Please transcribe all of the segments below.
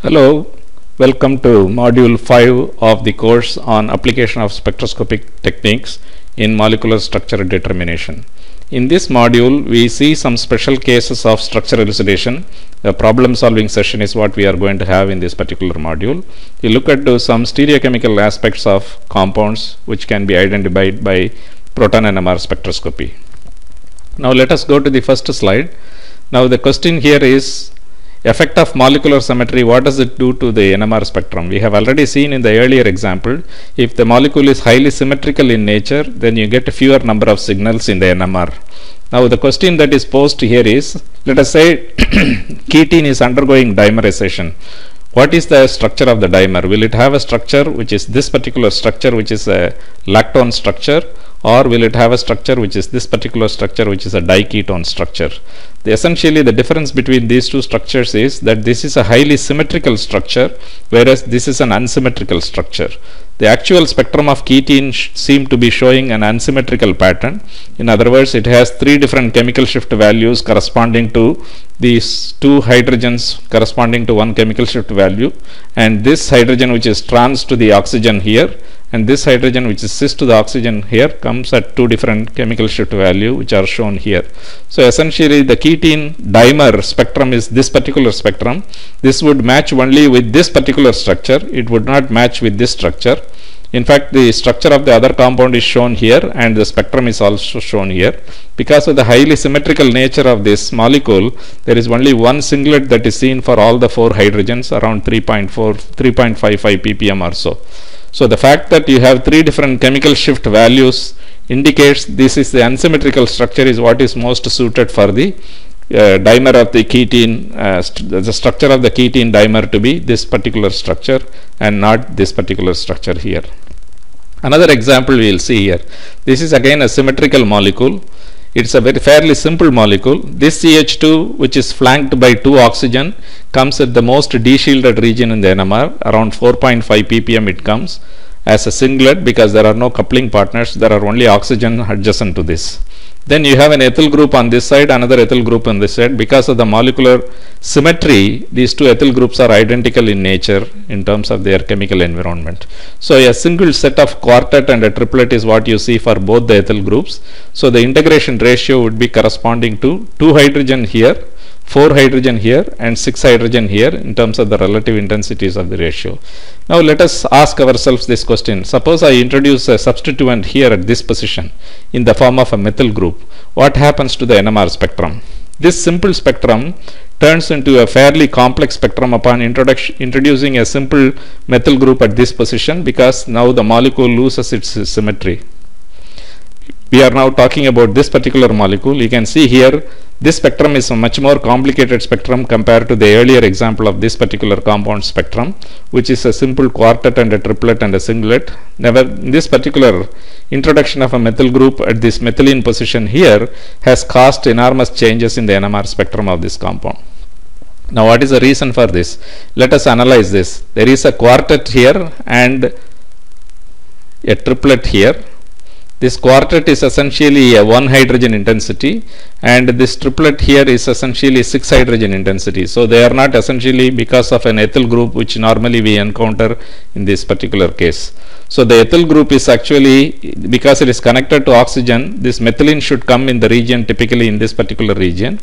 Hello, welcome to Module 5 of the course on application of spectroscopic techniques in molecular structure determination. In this module, we see some special cases of structure elucidation. The problem solving session is what we are going to have in this particular module. We look at some stereochemical aspects of compounds which can be identified by proton NMR spectroscopy. Now let us go to the first slide. Now the question here is, effect of molecular symmetry, what does it do to the NMR spectrum? We have already seen in the earlier example, if the molecule is highly symmetrical in nature, then you get a fewer number of signals in the NMR. Now the question that is posed here is, let us say ketene is undergoing dimerization. What is the structure of the dimer? Will it have a structure which is this particular structure, which is a lactone structure, or will it have a structure which is this particular structure, which is a diketone structure? Essentially the difference between these two structures is that this is a highly symmetrical structure, whereas this is an unsymmetrical structure. The actual spectrum of ketene seem to be showing an unsymmetrical pattern. In other words, it has three different chemical shift values corresponding to these two hydrogens corresponding to one chemical shift value, and this hydrogen which is trans to the oxygen here, and this hydrogen which is cis to the oxygen here comes at two different chemical shift value which are shown here. So essentially the ketene dimer spectrum is this particular spectrum. This would match only with this particular structure. It would not match with this structure. In fact, the structure of the other compound is shown here and the spectrum is also shown here. Because of the highly symmetrical nature of this molecule, there is only one singlet that is seen for all the four hydrogens, around 3.55 ppm or so. So the fact that you have three different chemical shift values indicates this is the unsymmetrical structure is what is most suited for the dimer of the ketene, the structure of the ketene dimer to be this particular structure and not this particular structure here. Another example we will see here. This is again a symmetrical molecule. It's a very fairly simple molecule. This CH2, which is flanked by two oxygen, comes at the most de-shielded region in the NMR, around 4.5 ppm it comes as a singlet because there are no coupling partners, there are only oxygen adjacent to this. Then you have an ethyl group on this side, another ethyl group on this side. Because of the molecular symmetry, these two ethyl groups are identical in nature in terms of their chemical environment. So a single set of quartet and a triplet is what you see for both the ethyl groups. So the integration ratio would be corresponding to 2 hydrogen here, 4 hydrogen here, and 6 hydrogen here in terms of the relative intensities of the ratio. Now let us ask ourselves this question. Suppose I introduce a substituent here at this position in the form of a methyl group. What happens to the NMR spectrum? This simple spectrum turns into a fairly complex spectrum upon introducing a simple methyl group at this position, because now the molecule loses its symmetry. We are now talking about this particular molecule. You can see here this spectrum is a much more complicated spectrum compared to the earlier example of this particular compound spectrum, which is a simple quartet and a triplet and a singlet. Never, this particular introduction of a methyl group at this methylene position here has caused enormous changes in the NMR spectrum of this compound. Now what is the reason for this? Let us analyze this. There is a quartet here and a triplet here. This quartet is essentially a 1 hydrogen intensity, and this triplet here is essentially 6 hydrogen intensity. So they are not essentially because of an ethyl group which normally we encounter in this particular case. So the ethyl group is actually, because it is connected to oxygen, this methylene should come in the region, typically in this particular region.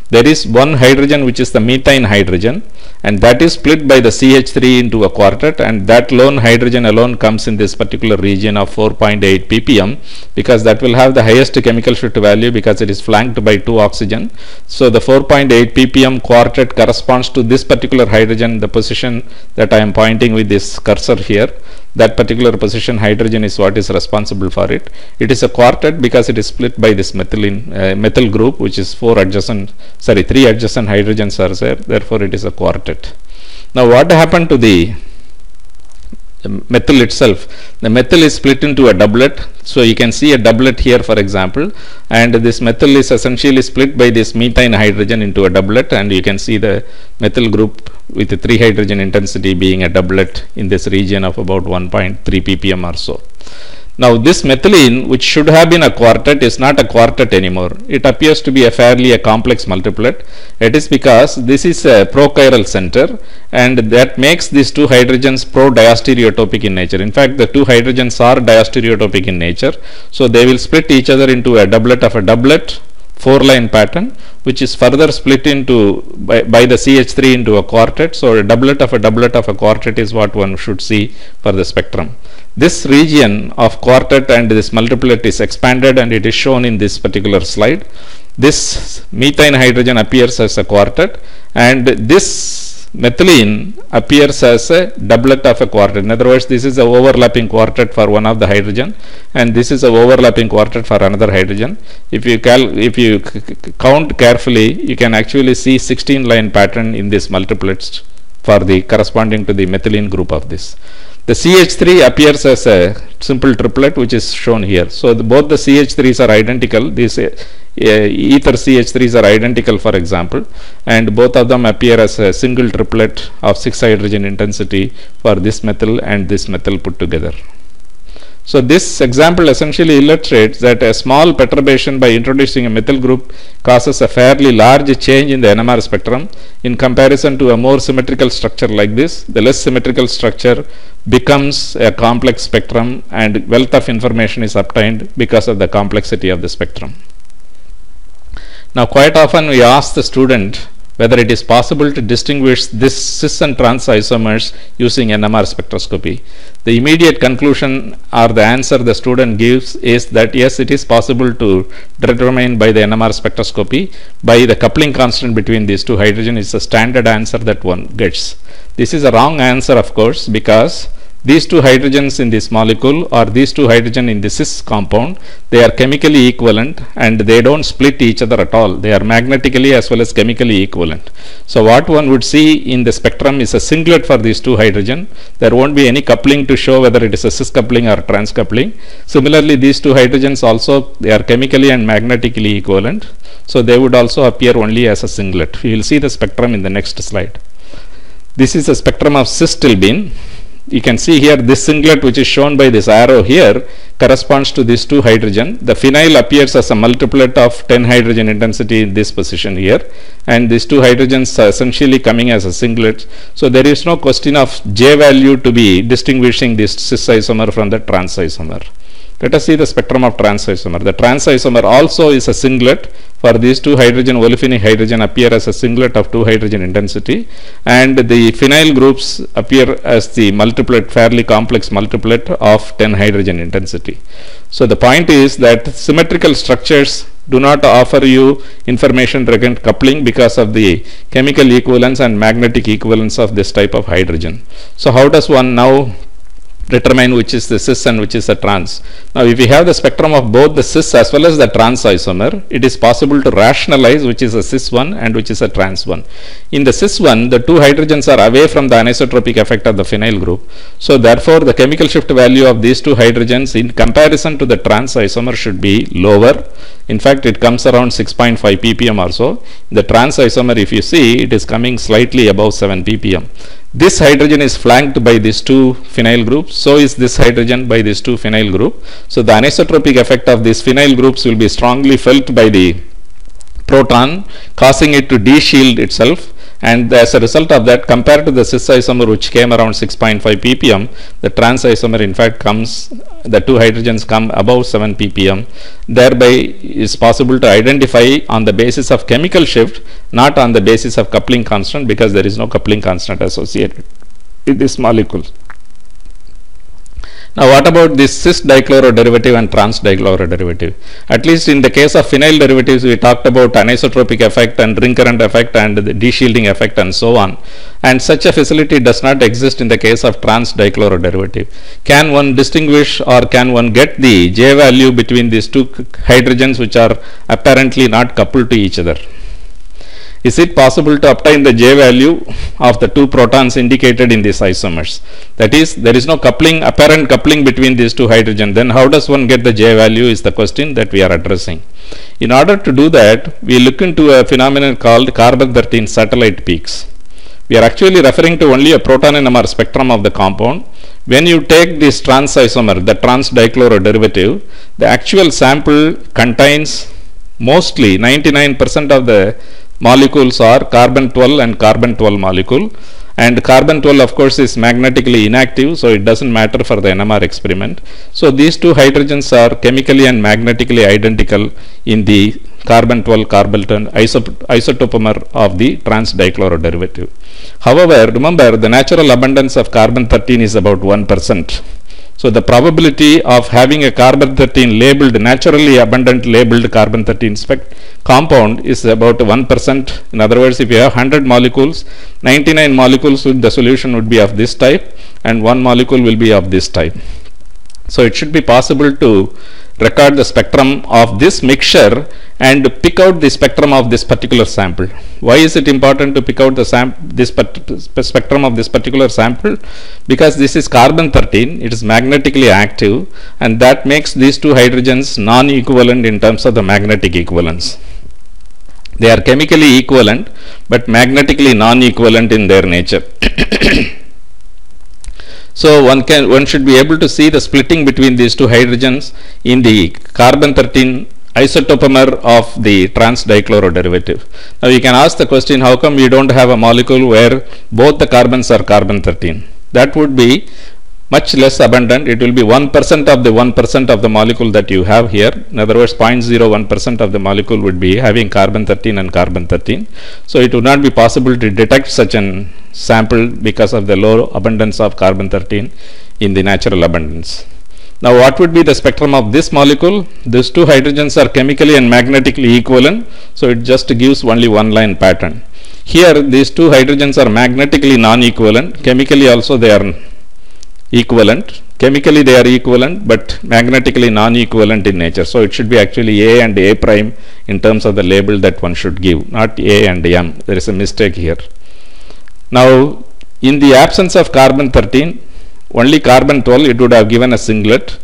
There is one hydrogen which is the methyne hydrogen, and that is split by the CH3 into a quartet, and that lone hydrogen alone comes in this particular region of 4.8 ppm, because that will have the highest chemical shift value because it is flanked by two oxygen. So the 4.8 ppm quartet corresponds to this particular hydrogen, the position that I am pointing with this cursor here. That particular position hydrogen is what is responsible for it. It is a quartet because it is split by this methyl group, which is 3 adjacent hydrogens are there, therefore it is a quartet. Now what happened to the methyl itself? The methyl is split into a doublet. So you can see a doublet here, for example, and this methyl is essentially split by this methyne hydrogen into a doublet, and you can see the methyl group with the 3 hydrogen intensity being a doublet in this region of about 1.3 ppm or so. Now this methylene, which should have been a quartet, is not a quartet anymore. It appears to be a complex multiplet. It is because this is a prochiral center, and that makes these two hydrogens pro-diastereotopic in nature. In fact, the two hydrogens are diastereotopic in nature, so they will split each other into a doublet of a doublet 4-line pattern, which is further split into by the CH3 into a quartet. So a doublet of a quartet is what one should see for the spectrum. This region of quartet and this multiplet is expanded, and it is shown in this particular slide. This methane hydrogen appears as a quartet, and this methylene appears as a doublet of a quartet. In other words, this is an overlapping quartet for one of the hydrogen, and this is an overlapping quartet for another hydrogen. If you count carefully, you can actually see 16-line pattern in this multiplets for the corresponding to the methylene group of this. The CH3 appears as a simple triplet, which is shown here. So both the CH3s are identical. These ether CH3s are identical, for example, and both of them appear as a single triplet of 6 hydrogen intensity for this methyl and this methyl put together. So this example essentially illustrates that a small perturbation by introducing a methyl group causes a fairly large change in the NMR spectrum in comparison to a more symmetrical structure like this. The less symmetrical structure becomes a complex spectrum, and wealth of information is obtained because of the complexity of the spectrum. Now, quite often we ask the student whether it is possible to distinguish this cis and trans isomers using NMR spectroscopy. The immediate conclusion or the answer the student gives is that yes, it is possible to determine by the NMR spectroscopy by the coupling constant between these two hydrogen is a standard answer that one gets. This is a wrong answer, of course, because these two hydrogens in this molecule or these two hydrogen in the cis compound, they are chemically equivalent and they don't split each other at all. They are magnetically as well as chemically equivalent. So what one would see in the spectrum is a singlet for these two hydrogen. There won't be any coupling to show whether it is a cis coupling or trans coupling. Similarly, these two hydrogens also, they are chemically and magnetically equivalent. So they would also appear only as a singlet. We will see the spectrum in the next slide. This is a spectrum of cis stilbene. You can see here this singlet, which is shown by this arrow here, corresponds to these two hydrogen. The phenyl appears as a multiplet of 10 hydrogen intensity in this position here, and these two hydrogens are essentially coming as a singlet. So there is no question of J value to be distinguishing this cis isomer from the trans isomer. Let us see the spectrum of trans isomer. The trans isomer also is a singlet. For these two hydrogen, olefinic hydrogen appear as a singlet of 2 hydrogen intensity, and the phenyl groups appear as the multiplet, fairly complex multiplet of 10 hydrogen intensity. So the point is that symmetrical structures do not offer you information regarding coupling because of the chemical equivalence and magnetic equivalence of this type of hydrogen. So how does one now determine which is the cis and which is the trans? Now, if we have the spectrum of both the cis as well as the trans isomer, it is possible to rationalize which is a cis one and which is a trans one. In the cis one, the two hydrogens are away from the anisotropic effect of the phenyl group. So therefore, the chemical shift value of these two hydrogens in comparison to the trans isomer should be lower. In fact, it comes around 6.5 ppm or so. The trans isomer, if you see, it is coming slightly above 7 ppm. This hydrogen is flanked by these two phenyl groups, so is this hydrogen by these two phenyl group. So the anisotropic effect of these phenyl groups will be strongly felt by the proton, causing it to de-shield itself, and as a result of that, compared to the cis isomer which came around 6.5 ppm, the trans isomer in fact comes, the two hydrogens come above 7 ppm. Thereby is possible to identify on the basis of chemical shift, not on the basis of coupling constant, because there is no coupling constant associated with this molecule. Now, what about this cis dichloro derivative and trans dichloro derivative? At least in the case of phenyl derivatives, we talked about anisotropic effect and ring current effect and the de-shielding effect and so on. And such a facility does not exist in the case of trans dichloro derivative. Can one distinguish or can one get the J value between these two hydrogens which are apparently not coupled to each other? Is it possible to obtain the J value of the two protons indicated in these isomers? That is, there is no coupling, apparent coupling between these two hydrogen. Then how does one get the J value is the question that we are addressing. In order to do that, we look into a phenomenon called carbon-13 satellite peaks. We are actually referring to only a proton NMR spectrum of the compound. When you take this trans isomer, the trans dichloro derivative, the actual sample contains mostly 99% of the molecules are carbon 12 and carbon 12 molecule, and carbon 12 of course is magnetically inactive, so it doesn't matter for the NMR experiment. So these two hydrogens are chemically and magnetically identical in the carbon 12 carbon 10 isotopomer of the trans dichloro derivative. However, remember the natural abundance of carbon 13 is about 1%. So the probability of having a carbon 13 labeled, naturally abundant labeled carbon 13 compound is about 1%. In other words, if you have 100 molecules, 99 molecules with the solution would be of this type and 1 molecule will be of this type. So it should be possible to record the spectrum of this mixture and pick out the spectrum of this particular sample. Why is it important to pick out the spectrum of this particular sample? Because this is carbon 13, it is magnetically active, and that makes these two hydrogens non-equivalent in terms of the magnetic equivalence. They are chemically equivalent but magnetically non-equivalent in their nature. So one should be able to see the splitting between these two hydrogens in the carbon 13 isotopomer of the trans dichloro derivative. Now you can ask the question, how come we don't have a molecule where both the carbons are carbon 13? That would be much less abundant. It will be 1% of the 1% of the molecule that you have here. In other words, 0.01% of the molecule would be having carbon 13 and carbon 13. So it would not be possible to detect such an sample because of the low abundance of carbon 13 in the natural abundance. Now what would be the spectrum of this molecule? These two hydrogens are chemically and magnetically equivalent, so it just gives only one line pattern. Here these two hydrogens are magnetically non-equivalent, chemically also they are equivalent. Chemically they are equivalent but magnetically non-equivalent in nature. So it should be actually A and A prime in terms of the label that one should give, not A and M. There is a mistake here. Now in the absence of carbon 13, only carbon 12, it would have given a singlet.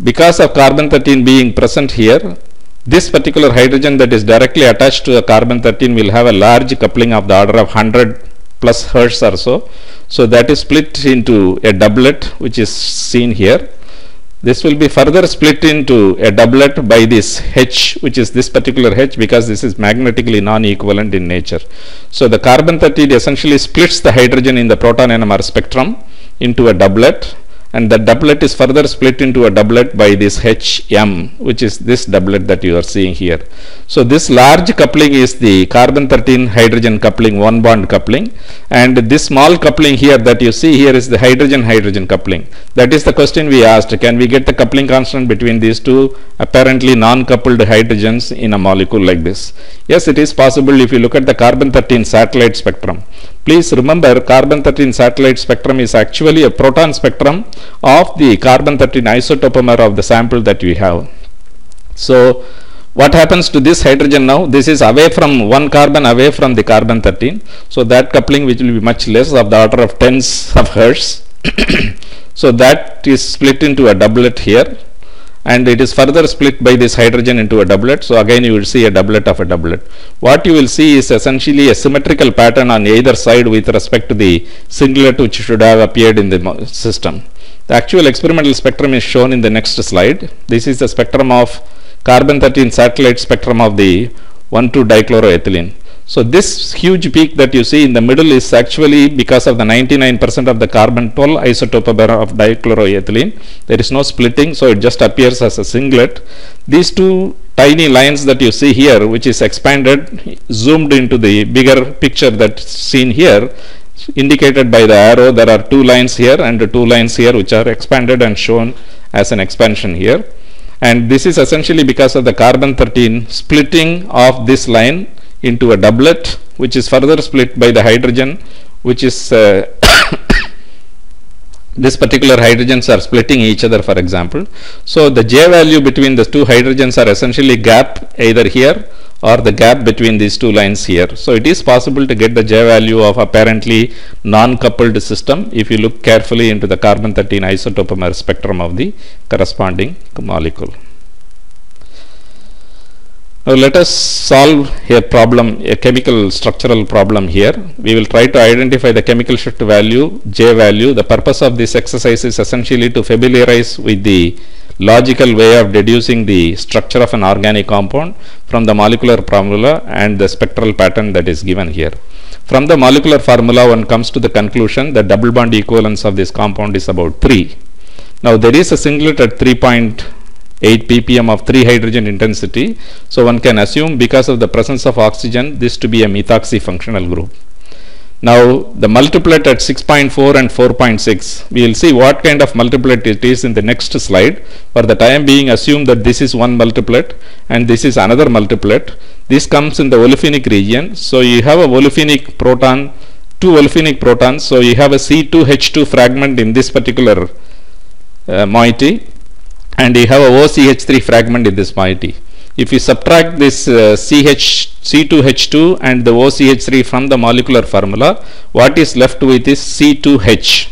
Because of carbon 13 being present here, this particular hydrogen that is directly attached to a carbon 13 will have a large coupling of the order of 100 plus hertz or so. So that is split into a doublet, which is seen here. This will be further split into a doublet by this H, which is this particular H, because this is magnetically non-equivalent in nature. So the carbon 13 essentially splits the hydrogen in the proton NMR spectrum into a doublet, and the doublet is further split into a doublet by this HM, which is this doublet that you are seeing here. So this large coupling is the carbon 13 hydrogen coupling, one bond coupling, and this small coupling here that you see here is the hydrogen coupling. That is the question we asked, can we get the coupling constant between these two apparently non-coupled hydrogens in a molecule like this? Yes, it is possible if you look at the carbon 13 satellite spectrum. Please remember, carbon 13 satellite spectrum is actually a proton spectrum of the carbon 13 isotopomer of the sample that we have. So what happens to this hydrogen now? This is away from one carbon, away from the carbon 13. So that coupling, which will be much less, of the order of tens of hertz. So that is split into a doublet here, and it is further split by this hydrogen into a doublet. So again you will see a doublet of a doublet. What you will see is essentially a symmetrical pattern on either side with respect to the singlet which should have appeared in the system. The actual experimental spectrum is shown in the next slide. This is the spectrum of carbon 13 satellite spectrum of the 1,2-dichloroethylene. So this huge peak that you see in the middle is actually because of the 99% of the carbon 12 isotopomer of dichloroethylene. There is no splitting, so it just appears as a singlet. These two tiny lines that you see here, which is expanded, zoomed into the bigger picture that's seen here, indicated by the arrow. There are two lines here and two lines here which are expanded and shown as an expansion here. And this is essentially because of the carbon 13 splitting of this line into a doublet, which is further split by the hydrogen, which is this particular hydrogens are splitting each other, for example. So the J value between the two hydrogens are essentially gap either here or the gap between these two lines here. So it is possible to get the J value of apparently non-coupled system if you look carefully into the carbon 13 isotopomer spectrum of the corresponding molecule. Now let us solve a problem, a chemical structural problem here. We will try to identify the chemical shift value, J value. The purpose of this exercise is essentially to familiarize with the logical way of deducing the structure of an organic compound from the molecular formula and the spectral pattern that is given here. From the molecular formula, one comes to the conclusion that double bond equivalence of this compound is about 3. Now there is a singlet at 3.8 ppm of 3 hydrogen intensity, so one can assume, because of the presence of oxygen, this to be a methoxy functional group. Now the multiplet at 6.4 and 4.6, we will see what kind of multiplet it is in the next slide. For the time being, assume that this is one multiplet and this is another multiplet. This comes in the olefinic region, so you have a olefinic proton, two olefinic protons, so you have a C2H2 fragment in this particular moiety, and you have a OCH3 fragment in this moiety. If you subtract this C2H2 and the OCH3 from the molecular formula, what is left with is C2H.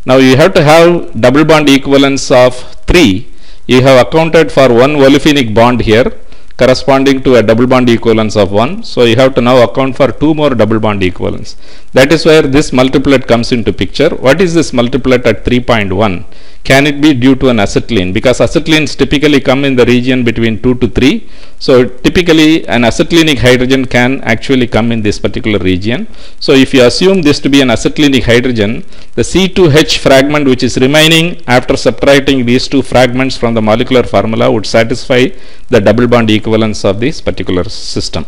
Now you have to have double bond equivalence of 3. You have accounted for one olefinic bond here corresponding to a double bond equivalence of 1. So you have to now account for 2 more double bond equivalence. That is where this multiplet comes into picture. What is this multiplet at 3.1? Can it be due to an acetylene? Because acetylenes typically come in the region between 2 to 3. So typically an acetylenic hydrogen can actually come in this particular region. So if you assume this to be an acetylenic hydrogen, the C2H fragment which is remaining after subtracting these two fragments from the molecular formula would satisfy the double bond equivalence of this particular system.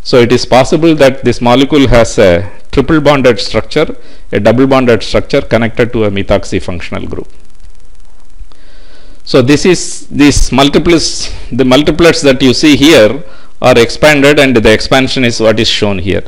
So it is possible that this molecule has a triple bonded structure, a double bonded structure connected to a methoxy functional group. So this is these multiplets, the multiplets that you see here are expanded, and the expansion is what is shown here.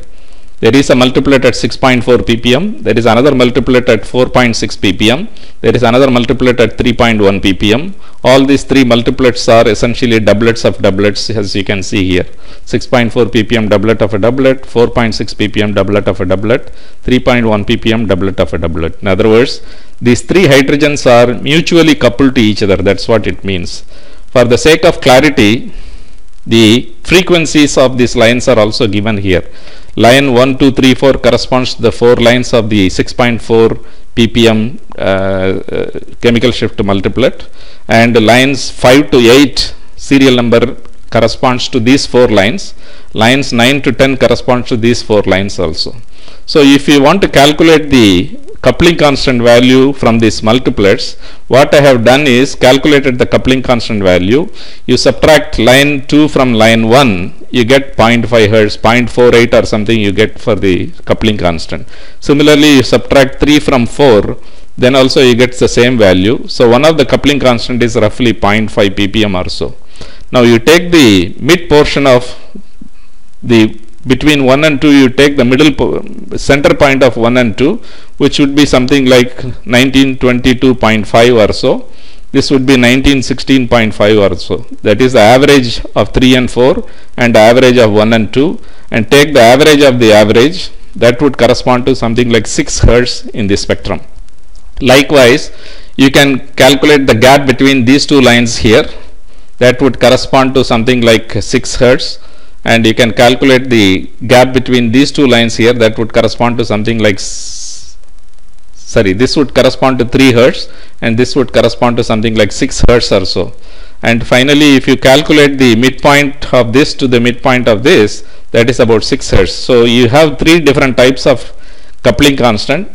There is a multiplet at 6.4 ppm, there is another multiplet at 4.6 ppm, there is another multiplet at 3.1 ppm. All these three multiplets are essentially doublets of doublets, as you can see here. 6.4 ppm doublet of a doublet, 4.6 ppm doublet of a doublet, 3.1 ppm doublet of a doublet. In other words, these three hydrogens are mutually coupled to each other. That's what it means. For the sake of clarity, the frequencies of these lines are also given here. Line 1, 2, 3, 4 corresponds to the 4 lines of the 6.4 ppm chemical shift multiplet, and lines 5 to 8 serial number corresponds to these 4 lines. Lines 9 to 10 corresponds to these 4 lines also. So if you want to calculate the coupling constant value from these multiplets, what I have done is calculated the coupling constant value. You subtract line 2 from line 1, you get 0.5 Hertz, 0.48 or something you get for the coupling constant. Similarly, you subtract 3 from 4, then also you get the same value. So one of the coupling constant is roughly 0.5 ppm or so. Now you take the mid portion of the between 1 and 2, you take the middle center point of 1 and 2, which would be something like 1922.5 or so. This would be 1916.5 or so. That is the average of 3 and 4 and the average of 1 and 2, and take the average of the average. That would correspond to something like 6 Hertz in the spectrum. Likewise, you can calculate the gap between these two lines here. That would correspond to something like 6 Hertz. And you can calculate the gap between these two lines here. That would correspond to something like, this would correspond to 3 Hertz, and this would correspond to something like 6 Hertz or so. And finally, if you calculate the midpoint of this to the midpoint of this, that is about 6 Hertz. So you have 3 different types of coupling constant.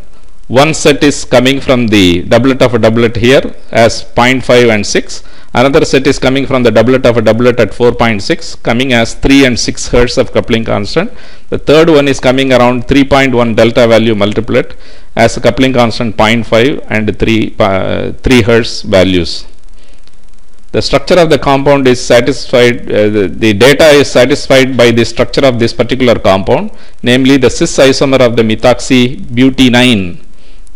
One set is coming from the doublet of a doublet here as 0.5 and 6. Another set is coming from the doublet of a doublet at 4.6, coming as 3 and 6 Hertz of coupling constant. The third one is coming around 3.1 delta value multiplet as a coupling constant 0.5 and 3 Hertz values. The structure of the compound is satisfied, the data is satisfied by the structure of this particular compound, namely the cis isomer of the methoxy butene.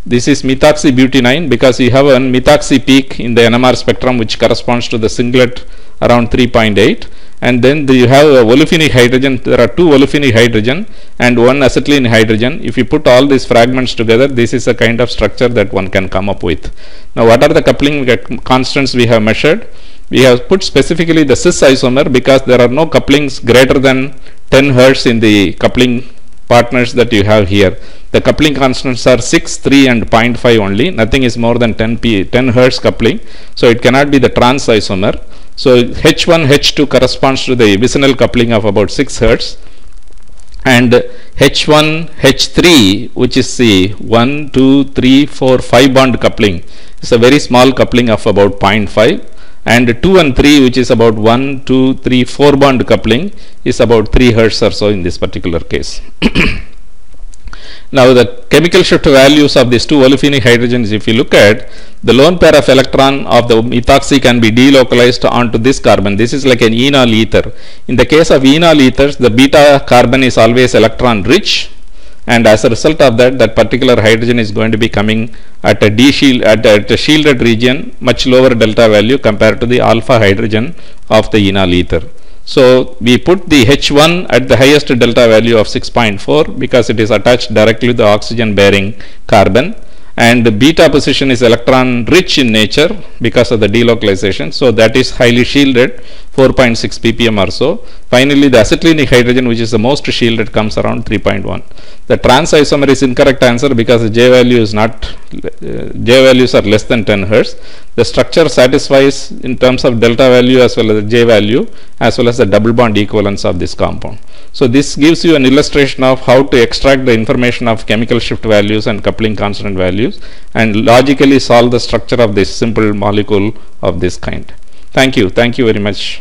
This is methoxy butene because you have a methoxy peak in the NMR spectrum which corresponds to the singlet around 3.8, and then you have a olefinic hydrogen. There are 2 olefinic hydrogen and 1 acetylene hydrogen. If you put all these fragments together, this is a kind of structure that one can come up with. Now what are the coupling constants we have measured? We have put specifically the cis isomer because there are no couplings greater than 10 Hertz in the coupling partners that you have here. The coupling constants are 6, 3 and 0.5 only. Nothing is more than 10 Hertz coupling. So it cannot be the trans isomer. So H1, H2 corresponds to the vicinal coupling of about 6 Hertz. And H1, H3, which is the 1, 2, 3, 4, 5 bond coupling, is a very small coupling of about 0.5. And 2 and 3, which is about 1, 2, 3, 4 bond coupling, is about 3 Hertz or so in this particular case. Now the chemical shift values of these two olefinic hydrogens, if you look at, the lone pair of electron of the methoxy can be delocalized onto this carbon. This is like an enol ether. In the case of enol ethers, the beta carbon is always electron rich, and as a result of that, that particular hydrogen is going to be coming at a shielded region, much lower delta value compared to the alpha hydrogen of the enol ether. So we put the H1 at the highest delta value of 6.4 because it is attached directly to the oxygen bearing carbon, and the beta position is electron rich in nature because of the delocalization, so that is highly shielded, 4.6 ppm or so. Finally the acetylenic hydrogen, which is the most shielded, comes around 3.1. The trans isomer is incorrect answer because the J value is not J values are less than 10 Hertz. The structure satisfies in terms of delta value as well as the J value as well as the double bond equivalence of this compound. So this gives you an illustration of how to extract the information of chemical shift values and coupling constant values and logically solve the structure of this simple molecule of this kind. Thank you very much.